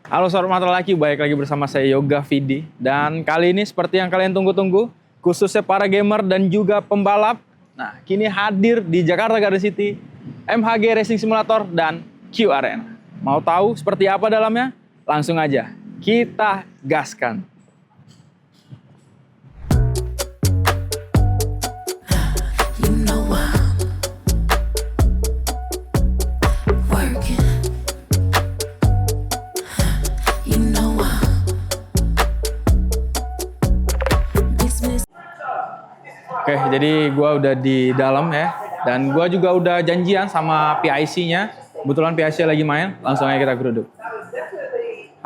Halo Sobat Mata Laki, balik lagi bersama saya Yoga Vidi. Dan kali ini seperti yang kalian tunggu-tunggu, khususnya para gamer dan juga pembalap. Nah, kini hadir di Jakarta Garden City, MHG Racing Simulator dan Q Arena. Mau tahu seperti apa dalamnya? Langsung aja, kita gaskan. Oke, jadi gue udah di dalam ya. Dan gue juga udah janjian sama PIC-nya. Kebetulan PIC lagi main, langsung aja kita geruduk.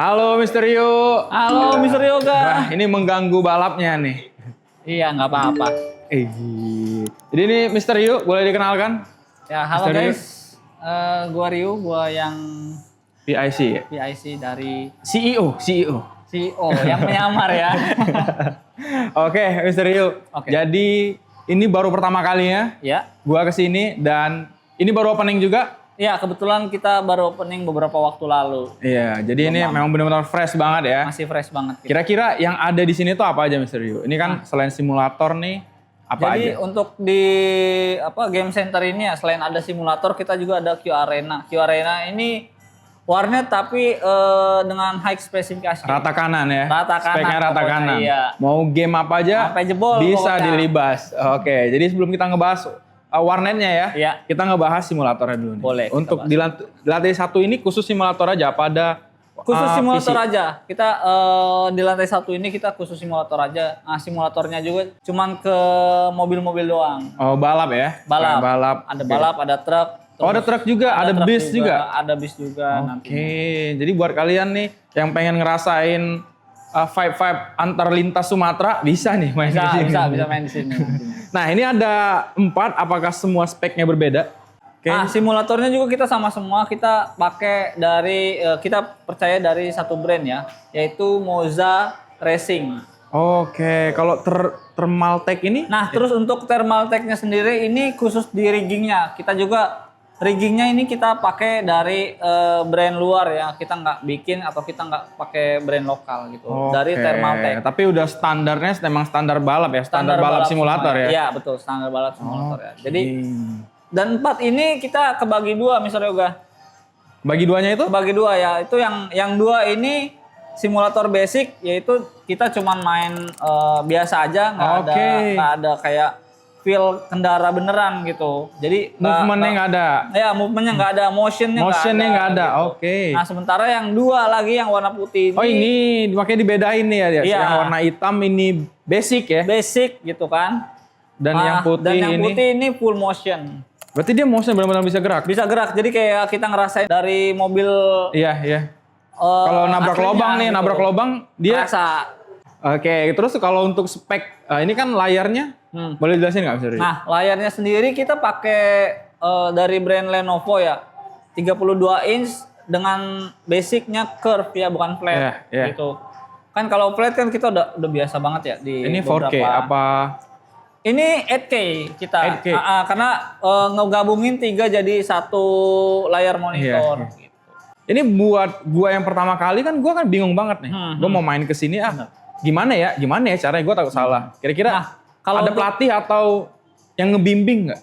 Halo Mr. Yu. Halo Mr. Yoga. Wah, ini mengganggu balapnya nih. Iya, nggak apa-apa. Jadi ini Mr. Yu, boleh dikenalkan? Ya, halo Mr. Ryu. guys. Gua Ryu, gua yang PIC ya? PIC dari CEO. CEO yang menyamar ya. Oke, Mr. Yu. Oke. Jadi ini baru pertama kalinya Ya. gua kesini dan ini baru opening juga. Ya, kebetulan kita baru opening beberapa waktu lalu. Iya, jadi ini memang benar-benar fresh banget ya. Masih fresh banget. Kira-kira yang ada di sini tuh apa aja, Mr. Yu? Ini kan selain simulator nih, apa Jadi aja? untuk di game center ini ya, selain ada simulator, kita juga ada Q Arena. Q Arena ini warnet tapi dengan high spesifikasi. Rata kanan ya? Rata kanan, Speknya rata pokoknya, kanan. iya. Mau game apa aja Sampai jebol bisa pokoknya. dilibas. Oke, jadi sebelum kita ngebahas warnetnya ya, Iya. kita ngebahas simulatornya dulu nih. Boleh, kita Untuk bahas. di lantai satu ini khusus simulator aja, apa ada Khusus simulator PC? aja. Kita di lantai satu ini kita khusus simulator aja. Nah, simulatornya juga cuman ke mobil-mobil doang. Oh, balap ya? Balap. Kayak balap. Ada Oke. balap, ada truk. Oh, ada truk juga, ada truk bis juga? Ada bis juga nanti. Oke, jadi buat kalian nih yang pengen ngerasain vibe-vibe antar lintas Sumatera, bisa nih main di sini. Bisa main di sini. Nah, ini ada 4, apakah semua speknya berbeda? Oke. Nah, simulatornya juga kita sama semua. Kita pakai dari kita percaya dari satu brand ya, yaitu Moza Racing. Oke, kalau thermal tech ini? Nah, terus untuk thermal tech-nya sendiri ini khusus di riggingnya. Kita juga riggingnya ini kita pakai dari brand luar ya. Kita nggak bikin atau kita nggak pakai brand lokal gitu. Oke, Dari thermal tech. tapi udah standarnya memang standar balap ya, standar balap simulator semua. ya. Iya, betul, standar balap simulator ya. Jadi dan 4 ini kita kebagi dua misalnya Yoga. Bagi duanya itu? Kebagi dua ya. Itu yang 2 ini simulator basic, yaitu kita cuman main biasa aja, nggak ada kayak feel kendara beneran gitu. Jadi Movementnya nggak ada. Ya, movementnya nggak ada, motionnya Nggak ada. gitu. Oke. Nah, sementara yang 2 lagi yang warna putih Oh, ini makanya dibedain nih ya, Iya. yang warna hitam ini basic ya, basic gitu kan. dan yang putih dan yang ini. putih ini full motion. Berarti dia motion benar-benar bisa gerak. Bisa gerak. Jadi kayak kita ngerasain dari mobil Iya, iya. Kalau nabrak aslinya lubang nih, gitu. nabrak lubang dia. Rasa. Oke, terus kalau untuk spek, ini kan layarnya, boleh jelasin nggak, Mas Ri? Nah, layarnya sendiri kita pakai dari brand Lenovo ya. 32 inch dengan basicnya curve ya, bukan flat Iya. gitu. Kan kalau flat kan kita udah biasa banget ya di Ini 4K apa? Ini 8K kita. 8K. Karena ngegabungin 3 jadi satu layar monitor. Iya. Gitu. Ini buat gua yang pertama kali kan gua kan bingung banget nih. Gua mau main ke sini gimana ya caranya, gua takut salah. Kira-kira Nah, kalau ada untuk- pelatih atau yang ngebimbing nggak?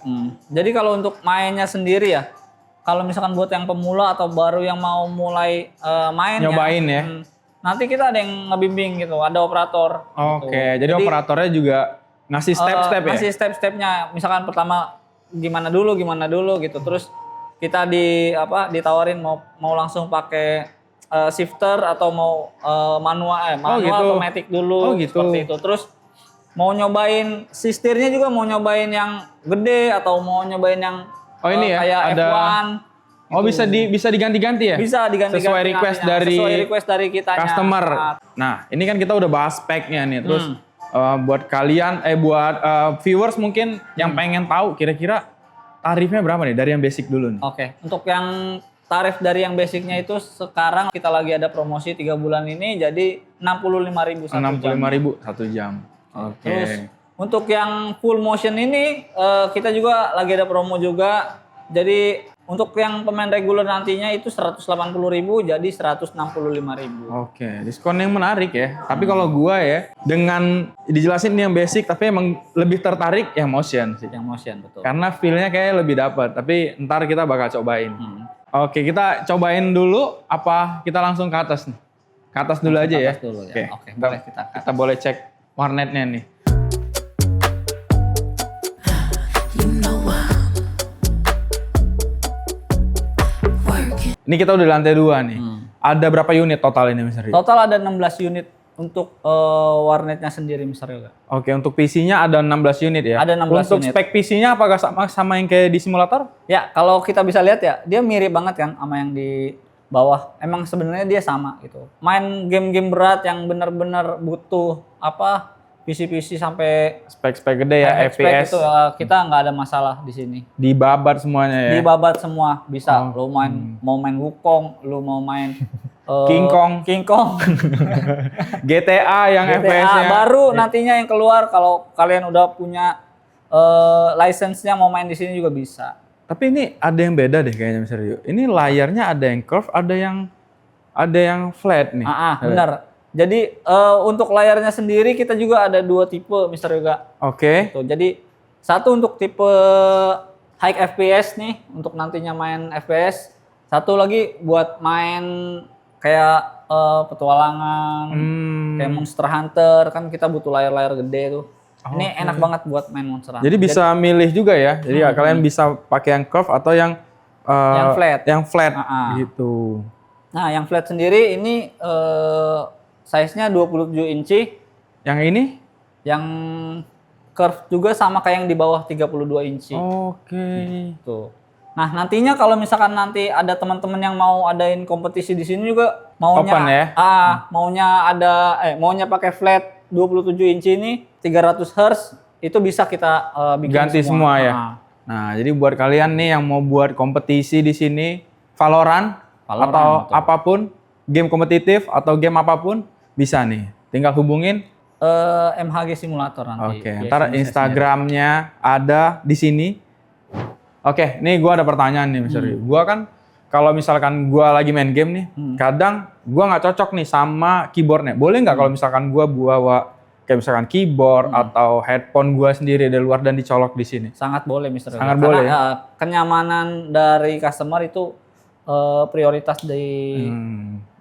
Jadi kalau untuk mainnya sendiri ya, kalau misalkan buat yang pemula atau baru yang mau mulai main Nyobain ya? Nanti kita ada yang ngebimbing gitu, ada operator. Oke, gitu. jadi operatornya juga ngasih step-step ya? Ngasih step-stepnya, misalkan pertama gimana dulu gitu, terus kita ditawarin mau langsung pakai shifter atau mau manual gitu. automatic dulu, Oh, gitu. seperti itu. Terus mau nyobain sistirnya juga, mau nyobain yang gede atau mau nyobain yang ini ya, kayak ada. F1. Oh, bisa diganti-ganti ya? Bisa diganti Sesuai request dari kitanya. customer. Nah, ini kan kita udah bahas speknya nih. Terus buat kalian, buat viewers mungkin yang pengen tahu kira-kira tarifnya berapa nih dari yang basic dulu nih? Oke, untuk yang tarif dari yang basicnya itu sekarang kita lagi ada promosi 3 bulan ini jadi 65.000 satu jam. 65.000 1 jam. Oke. Terus untuk yang full motion ini kita juga lagi ada promo juga. Jadi Untuk yang pemain reguler nantinya itu 180.000 jadi 165.000. Oke, diskon yang menarik ya. Tapi kalau gua ya, dengan dijelasin ini yang basic, tapi emang lebih tertarik yang motion sih. Yang motion betul. Karena feel-nya kayak lebih dapat. Tapi ntar kita bakal cobain. Oke, kita cobain dulu. Apa kita langsung ke atas nih? Ke atas dulu aja ya. Atas dulu ya. Oke, Oke, boleh kita ke kita boleh cek warnetnya nih. Ini kita udah di lantai 2 nih. Ada berapa unit total ini Mr. Rio? Total ada 16 unit untuk warnetnya sendiri Mr. Yoga. Oke, untuk PC-nya ada 16 unit ya? Ada 16 untuk unit. spek PC-nya apakah sama yang kayak di simulator? Ya, kalau kita bisa lihat ya, dia mirip banget kan sama yang di bawah. Emang sebenarnya dia sama gitu. Main game-game berat yang benar-benar butuh PC-PC sampai Spek-spek gede ya, FPS. itu kita nggak ada masalah di sini. Dibabat semuanya ya? Dibabat semua bisa. Lo mau main Wukong, lo mau main King Kong. GTA yang GTA FPS-nya. baru nantinya yang keluar kalau kalian udah punya license-nya mau main di sini juga bisa. Tapi ini ada yang beda deh kayaknya Mr. Rio. Ini layarnya ada yang curve, ada yang flat nih. Benar. Jadi untuk layarnya sendiri kita juga ada 2 tipe Mr. Yoga. Oke. Tuh, jadi satu untuk tipe high FPS nih untuk nantinya main FPS. Satu lagi buat main kayak petualangan, kayak Monster Hunter kan kita butuh layar-layar gede tuh. Ini enak banget buat main Monster Hunter. Jadi bisa milih juga ya. Jadi kalian bisa pakai yang curve atau yang flat. Yang flat gitu. Nah, yang flat sendiri ini size-nya 27 inci. Yang ini? Yang curve juga sama kayak yang di bawah 32 inci. Oke. Tuh. Nah, nantinya kalau misalkan nanti ada teman-teman yang mau adain kompetisi di sini juga maunya Open ya? maunya pakai flat 27 inci ini 300 Hz itu bisa kita bikin ganti semua ya. Nah, jadi buat kalian nih yang mau buat kompetisi di sini Valorant atau betul. apapun, game kompetitif atau game apapun bisa nih. Tinggal hubungin MHG Simulator nanti. Oke, ntar Instagramnya ada di sini. Oke, nih gue ada pertanyaan nih Mr. Rio. Gue kan kalau misalkan gue lagi main game nih, kadang gue nggak cocok nih sama keyboardnya. Boleh nggak kalau misalkan gue bawa kayak misalkan keyboard atau headphone gue sendiri dari luar dan dicolok di sini? Sangat boleh Mr. Rio. Sangat boleh. Karena kenyamanan dari customer itu prioritas di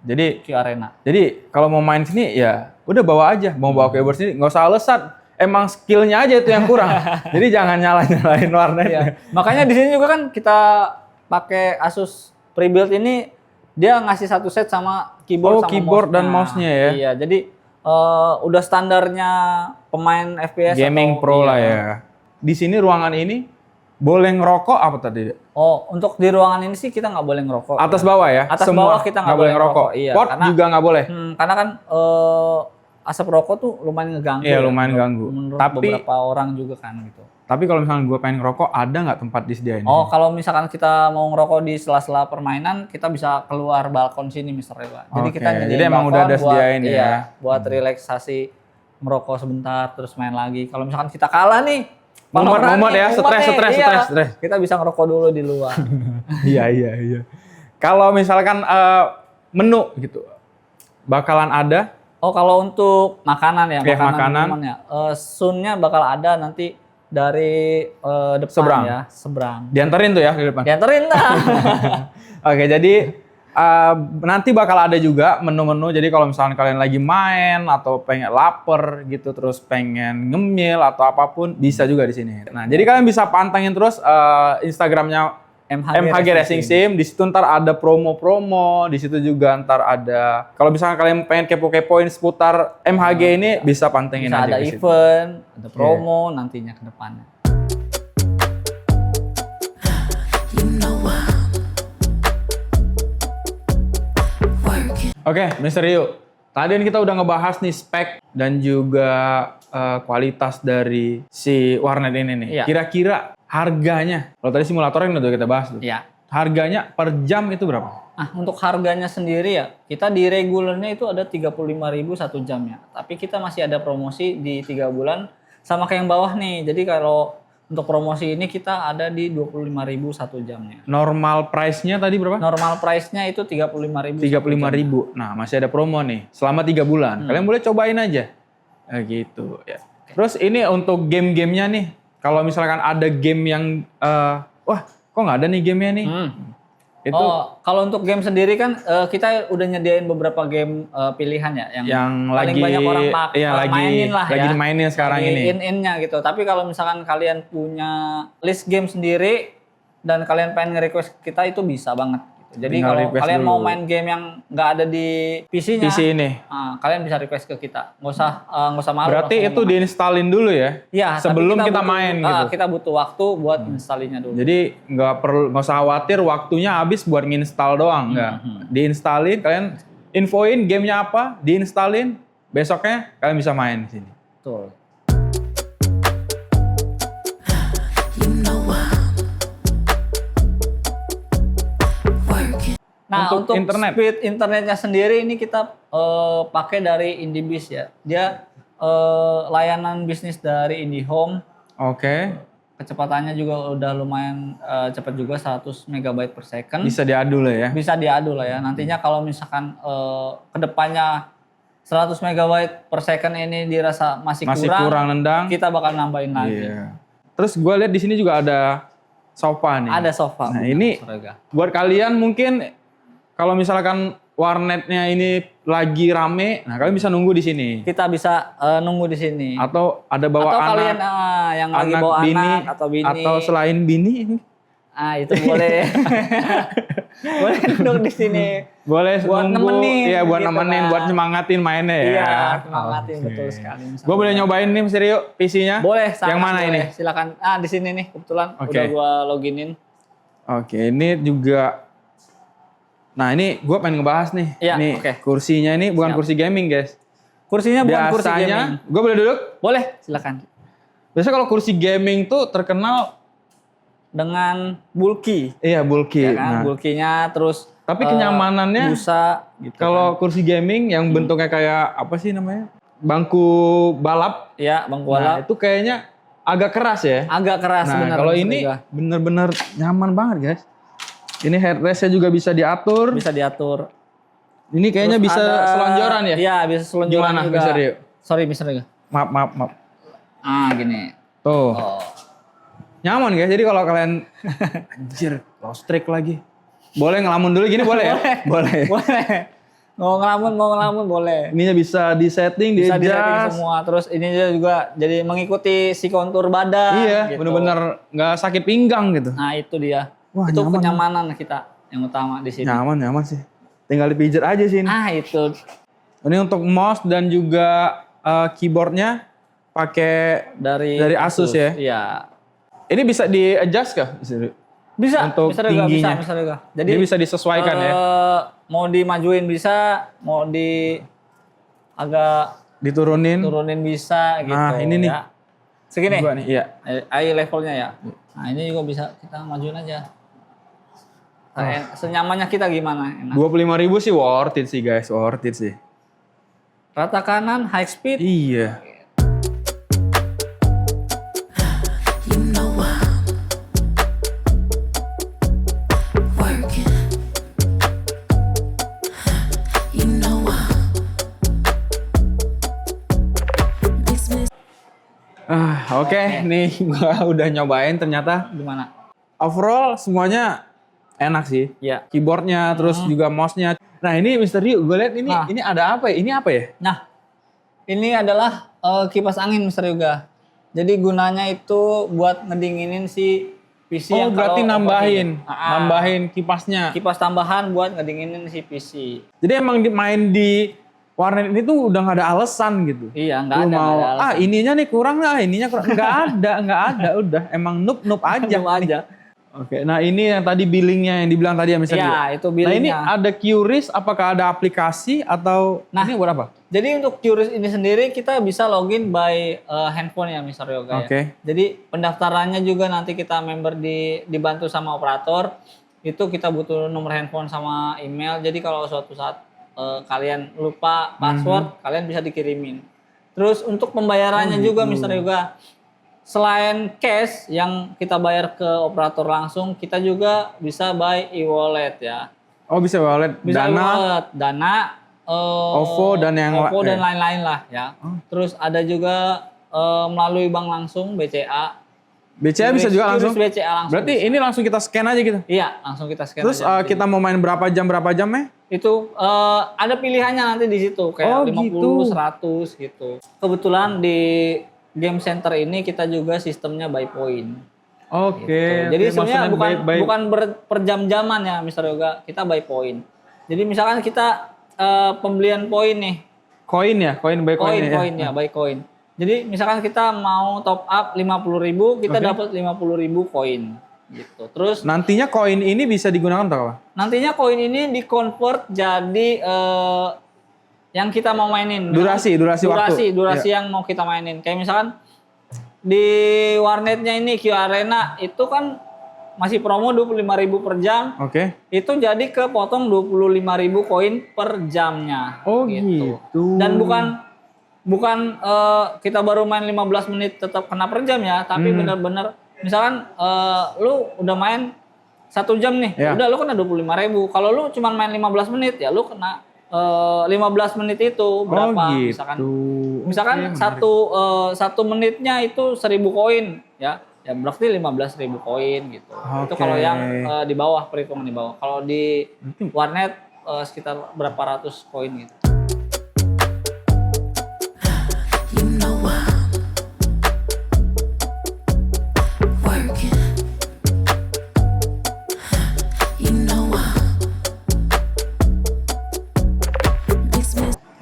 Jadi Arena. Jadi kalau mau main sini ya udah bawa aja, mau bawa keyboard sini, nggak usah alasan. Emang skillnya aja itu yang kurang. Jadi jangan nyalain warnanya. Iya. Makanya di sini juga kan kita pakai Asus Prebuild ini dia ngasih satu set sama keyboard sama keyboard dan mouse-nya ya. Iya, jadi udah standarnya pemain FPS gaming atau, pro lah ya. Di sini ruangan ini boleh ngerokok apa tadi? Oh, untuk di ruangan ini sih kita nggak boleh ngerokok. Atas bawah ya? Atas Semua bawah kita nggak boleh ngerokok. Iya, Port juga nggak boleh? Karena kan asap rokok tuh lumayan ngeganggu. Iya, lumayan ganggu. Menurut Tapi beberapa orang juga kan gitu. Tapi kalau misalnya gue pengen ngerokok, ada nggak tempat disediain? Oh, kalau misalkan kita mau ngerokok di sela-sela permainan, kita bisa keluar balkon sini, Mr. Rewa. Jadi kita jadi emang udah ada sediain ya? Iya, buat relaksasi, merokok sebentar, terus main lagi. Kalau misalkan kita kalah nih, Mumet ya, stres. Kita bisa ngerokok dulu di luar. Iya. Kalau misalkan menu gitu, bakalan ada? Oh, kalau untuk makanan ya, makanan. Ya, soon-nya bakal ada nanti dari depan seberang. Dianterin tuh ya ke depan? Dianterin lah. Oke, jadi nanti bakal ada juga menu-menu. Jadi kalau misalnya kalian lagi main atau pengen lapar gitu, terus pengen ngemil atau apapun, bisa juga di sini. Nah, jadi kalian bisa pantengin terus Instagramnya MHG Racing Sim. Di situ ntar ada promo-promo. Di situ juga ntar ada. Kalau misalnya kalian pengen kepo-kepoin seputar MHG ini, bisa pantengin bisa aja. Ada event, ada promo nantinya ke depannya. Oke, Mr. Rio. Tadi kita udah ngebahas nih spek dan juga kualitas dari si warnet ini nih. Iya. Kira-kira harganya, kalau tadi simulator yang udah kita bahas tuh. Iya. Harganya per jam itu berapa? Nah, untuk harganya sendiri ya, kita di regulernya itu ada 35.000 satu jamnya. Tapi kita masih ada promosi di 3 bulan sama kayak yang bawah nih. Jadi kalau untuk promosi ini kita ada di 25.000 satu jamnya. Normal price-nya tadi berapa? Normal price-nya itu 35.000. 35.000. Nah, masih ada promo nih selama 3 bulan. Kalian boleh cobain aja. Gitu ya. Terus ini untuk game-gamenya nih. Kalau misalkan ada game yang wah, kok nggak ada nih gamenya nih? Itu kalau untuk game sendiri kan kita udah nyediain beberapa game pilihan ya yang paling lagi banyak orang mainin lah lagi ya. dimainin sekarang lagi ini. In-nya gitu. Tapi kalau misalkan kalian punya list game sendiri dan kalian pengen nge-request kita itu bisa banget. Jadi Tinggal kalau request kalian dulu. mau main game yang nggak ada di PC-nya, PC ini. Kalian bisa request ke kita. Nggak usah malu. Berarti itu diinstalin dulu ya? Iya. Sebelum tapi kita butuh, main gitu. Kita butuh waktu buat installinnya dulu. Jadi nggak usah khawatir waktunya habis buat nginstal doang, nggak. Diinstalin, kalian infoin gamenya apa, diinstalin, besoknya kalian bisa main di sini. Betul. Nah, untuk speed internetnya sendiri ini kita pakai dari IndiBiz ya. Dia layanan bisnis dari IndiHome. Oke. Kecepatannya juga udah lumayan cepat juga 100 MB per second. Bisa diadu lah ya. Bisa diadu lah ya. Nantinya kalau misalkan kedepannya 100 MB per second ini dirasa masih kurang nendang, kita bakal nambahin lagi. Iya. Terus gue lihat di sini juga ada sofa nih. Ada sofa. Nah ini buat kalian mungkin kalau misalkan warnetnya ini lagi rame, nah kalian bisa nunggu di sini. Kita bisa nunggu di sini. Atau ada bawa atau anak, kalian yang lagi anak bawa bini, anak atau bini. atau selain bini. Itu boleh. Boleh duduk di sini. Boleh buat nunggu, nemenin. Iya buat gitu nemenin, kan. buat nyemangatin mainnya ya. Iya, semangatin betul sekali. Gue boleh nyobain nih Mas Rio PC-nya? Boleh, yang mana boleh. ini? Silakan. Di sini nih kebetulan Oke. udah gua loginin. Oke, ini juga. Nah ini gue pengen ngebahas nih. Iya, Nih oke. kursinya ini bukan Siap. kursi gaming guys. Kursinya bukan kursi gaming. Biasanya, gue boleh duduk? Boleh, silakan. Biasanya kalau kursi gaming tuh terkenal Dengan bulky. iya bulky. Ya kan, Nah, bulky-nya terus tapi kenyamanannya busa gitu. kalau kursi gaming yang bentuknya kayak apa sih namanya? Bangku balap. Ya, bangku Nah, balap. itu kayaknya agak keras ya. Agak keras Nah, benar. kalau ini bener-bener nyaman banget guys. Ini headrest-nya juga bisa diatur. bisa diatur. Ini kayaknya Terus bisa ada- selonjoran ya? Iya, bisa selonjoran Gimana, juga. Mr. Rio? Sorry, Mr. Rio. Maaf. Gini. Tuh. Oh. Nyaman guys. Jadi kalau kalian anjir, lost track lagi. Boleh ngelamun dulu gini boleh ya? Boleh. Boleh. Mau ngelamun boleh. Ininya bisa di-setting, Bisa di-adjust. di-setting semua. Terus ini juga jadi mengikuti si kontur badan. Iya, gitu. bener-bener nggak sakit pinggang gitu. Nah, itu dia. Wah, itu nyaman. kenyamanan kita yang utama di sini. Nyaman sih. Tinggal dipijat aja sih ini. Itu. Ini untuk mouse dan juga keyboardnya pakai dari Asus ya. Iya. Ini bisa di-adjust kah? Bisa, Untuk bisa juga, tingginya. bisa juga. Jadi Dia bisa disesuaikan ya. Mau dimajuin bisa, mau agak Diturunin. turunin bisa gitu. Nah, ini nih. Ya. Segini. Gua nih, iya. Eye levelnya ya. Nah, ini juga bisa kita majuin aja. Senyamannya kita gimana? Enak. 25.000 sih worth it sih guys, worth it sih. Rata kanan, high speed. Iya. You know I'm working. You know Oke, nih gua udah nyobain ternyata Gimana? overall semuanya enak sih. Ya. Keyboardnya, terus juga mouse-nya. Nah ini Mr. Ryu, gue lihat ini Nah. ini ada apa ya? Ini apa ya? Nah, ini adalah kipas angin Mr. Yoga. Jadi gunanya itu buat ngedinginin si PC Oh yang berarti kalau nambahin, overheat. nambahin kipasnya. Kipas tambahan buat ngedinginin si PC. Jadi emang main di warnet ini tuh udah nggak ada alasan gitu. Iya, nggak Lu ada. mau nggak ada alasan. ininya nih kurang lah, ininya kurang. Nggak ada, udah emang noob aja. Cuma aja. Oke, nah ini yang tadi billingnya yang dibilang tadi ya Mr. Ryu. Iya, itu Nah ini billingnya. ada QRIS, apakah ada aplikasi atau Nah. ini buat apa? Jadi untuk QRIS ini sendiri kita bisa login by handphone ya Mr. Yoga ya. Oke. Jadi pendaftarannya juga nanti kita member dibantu sama operator. Itu kita butuh nomor handphone sama email. Jadi kalau suatu saat kalian lupa password, kalian bisa dikirimin. Terus untuk pembayarannya juga Mr. Yoga. selain cash yang kita bayar ke operator langsung, kita juga bisa buy e-wallet ya. Oh bisa wallet, Bisa Dana, e-wallet, Dana, OVO dan yang OVO dan eh. lain-lain lah ya. Terus ada juga melalui bank langsung BCA. BCA bisa juga langsung. QRIS BCA langsung. Berarti ini langsung kita scan aja gitu. Iya, langsung kita scan Terus aja. kita mau main berapa jam ya? Itu ada pilihannya nanti di situ kayak 50, gitu. 100 gitu. Kebetulan di Game Center ini kita juga sistemnya by point. Oke. Gitu. Jadi sebenarnya maksudnya bukan per jam-jaman ya Mr. Yoga, kita by point. Jadi misalkan kita pembelian poin nih. koin ya, koin by koin ya. Koin ya, by koin. Jadi misalkan kita mau top up 50.000, kita dapat 50.000 koin gitu. Terus Nantinya koin ini bisa digunakan untuk apa? nantinya koin ini di-convert jadi yang kita mau mainin. Durasi waktu. Durasi yang mau kita mainin. Kayak misalkan di warnetnya ini Q Arena itu kan masih promo 25.000 per jam. Oke. Itu jadi kepotong 25.000 koin per jamnya. Oh gitu. Dan bukan kita baru main 15 menit tetap kena per jam ya, tapi benar-benar misalkan lu udah main 1 jam nih, Ya. udah lu kena 25.000. Kalau lu cuma main 15 menit ya lu kena 15 menit itu berapa gitu. misalkan satu menitnya itu 1.000 koin ya berarti 15.000 koin gitu. Itu kalau yang di bawah, perhitungan di bawah. Kalau di warnet sekitar berapa ratus koin gitu. You know I'm working. You know I'm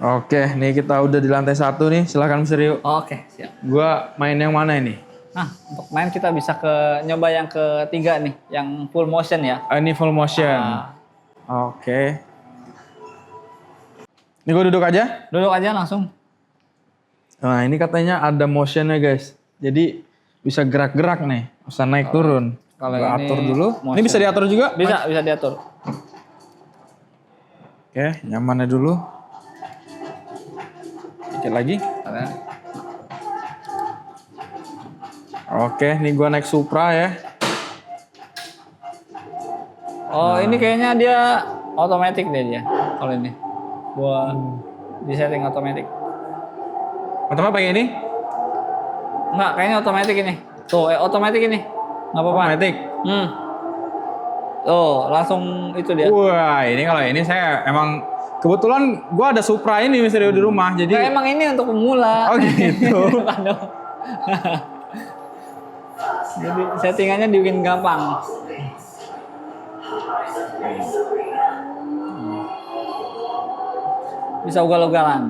Oke, nih kita udah di lantai 1 nih. Silakan Mr. Rio. Oke, siap. Gua main yang mana ini? Nah, untuk main kita bisa nyoba yang ketiga nih, yang full motion ya. Ini full motion. Nah, Oke. Ini gue duduk aja. duduk aja langsung. Nah ini katanya ada motionnya guys. Jadi bisa gerak-gerak nih. Bisa naik turun. kalau Gua ini atur dulu. motion. Ini bisa diatur juga? Bisa diatur. Oke, nyamannya dulu. Dikit lagi. Oke, nih gua naik Supra ya. Oh, ini kayaknya dia otomatis deh dia. Kalau ini. Gua di setting otomatis. Pertama pakai ini? Enggak, kayaknya otomatis ini. Tuh, otomatis ini. Enggak apa-apa. Automatic. Tuh, langsung itu dia. Wah, ini kalau ini saya emang kebetulan gua ada Supra ini Mr. Rio di rumah. Jadi Nah, emang ini untuk pemula. Oh gitu. Aduh. Jadi settingannya dibikin gampang. Bisa ugal-ugalan.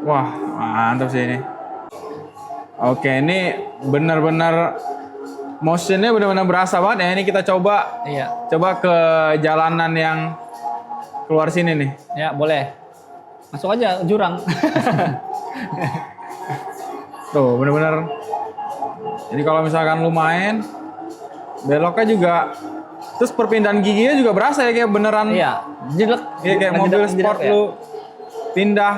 Wah, mantap sih ini. Oke, ini benar-benar motionnya benar-benar berasa banget ya. Ini kita coba Iya. ke jalanan yang keluar sini nih. Ya, boleh. Masuk aja jurang. Tuh, benar-benar. Jadi kalau misalkan lu main, beloknya juga, terus perpindahan giginya juga berasa ya kayak beneran. Iya, jelek. Iya kayak mobil sport ya. lu pindah.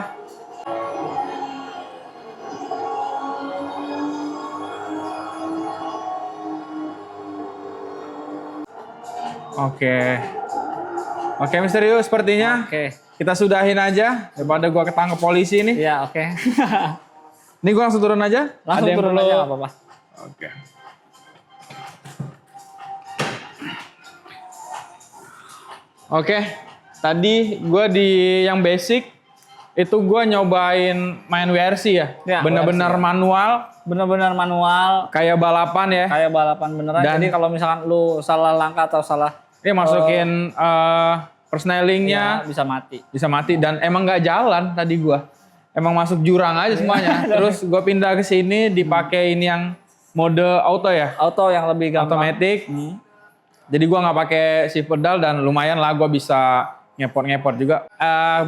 Oke, misterius sepertinya. Oke. Kita sudahin aja daripada gua ketangkep polisi nih. Iya, oke. Ini gua langsung turun aja. Langsung Ada yang turun perlu- aja nggak apa-apa. Oke. Oke, tadi gue di yang basic itu gue nyobain main WRC ya, Ya, bener-bener WRC, ya. manual, Benar-benar manual, kayak balapan ya. kayak balapan beneran. Dan- Jadi kalau misalkan lu salah langkah atau salah Ini masukin persnelingnya ya, bisa mati. bisa mati dan emang nggak jalan tadi gue, emang masuk jurang aja semuanya. Terus gue pindah ke sini dipakein yang mode auto ya, Auto yang lebih gampang. automatic. Jadi gua nggak pakai shift pedal dan lumayan lah gua bisa ngepot-ngepot juga.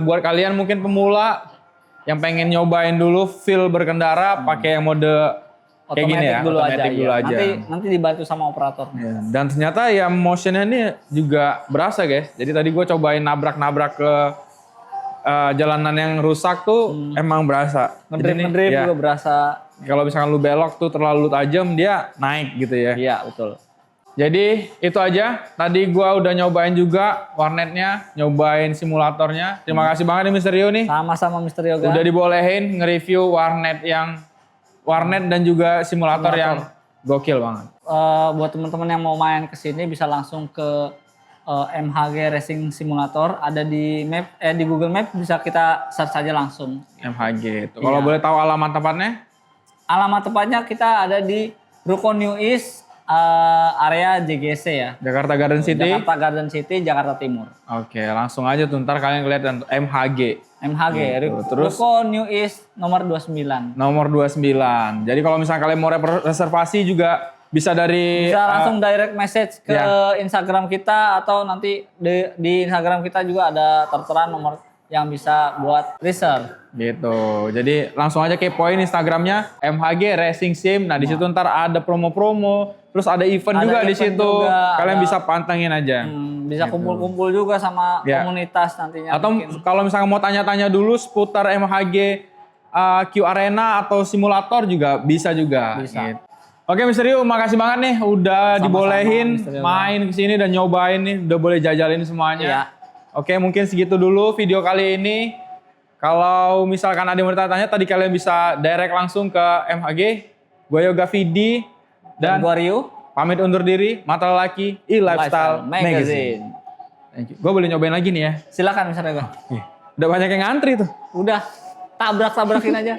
Buat kalian mungkin pemula yang pengen nyobain dulu feel berkendara pakai yang mode kayak gini ya, dulu automatic aja, dulu iya. aja. Nanti dibantu sama operatornya. Ya, dan ternyata ya motionnya ini juga berasa guys. Jadi tadi gua cobain nabrak-nabrak ke jalanan yang rusak tuh emang berasa. Jadi nih, Ngedrift ya, juga berasa. kalau misalkan lu belok tuh terlalu tajam dia naik gitu ya. Iya, betul. Jadi itu aja. Tadi gua udah nyobain juga warnetnya, nyobain simulatornya. Terima kasih banget nih Mr. Rio nih. Sama-sama Mr. Yoga. Udah dibolehin nge-review warnet dan juga simulator yang gokil banget. Buat teman-teman yang mau main ke sini bisa langsung ke MHG Racing Simulator, ada di di Google Map, bisa kita search aja langsung. MHG itu. Kalau Iya. boleh tahu alamat tempatnya? Alamat tepatnya kita ada di Ruko New East, area JGC ya. Jakarta Garden City. Jakarta Garden City, Jakarta Timur. Oke, langsung aja tuh ntar kalian kelihatan tuh, MHG. MHG, Gitu. Terus Ruko New East nomor 29. nomor 29. Jadi kalau misalnya kalian mau reservasi juga bisa dari Bisa langsung direct message ke ya. Instagram kita, atau nanti di Instagram kita juga ada tertera nomor yang bisa buat reserve. gitu. Jadi langsung aja kepoin Instagramnya MHG Racing Sim. Nah di situ ntar ada promo-promo, terus ada event Ada juga di event situ. juga, Kalian ada- bisa pantengin aja. Bisa kumpul-kumpul juga sama Ya. komunitas nantinya. Atau mungkin. kalau misalnya mau tanya-tanya dulu seputar MHG Q Arena atau simulator juga bisa juga. Bisa. Gitu. Oke Mr. Rio, makasih banget nih udah Sama-sama, dibolehin Mr. Rio. main ke sini dan nyobain nih, udah boleh jajalin semuanya. Iya. Oke, mungkin segitu dulu video kali ini. Kalau misalkan ada yang mau tanya, tadi kalian bisa direct langsung ke MHG. Gue Yoga Vidi dan gua Rio, pamit undur diri. Mata Lelaki Lifestyle Magazine. Thank you. Gue boleh nyobain lagi nih ya. Silakan Mr. Yoga. Udah banyak yang ngantri tuh. Udah, tabrak-tabrakin aja.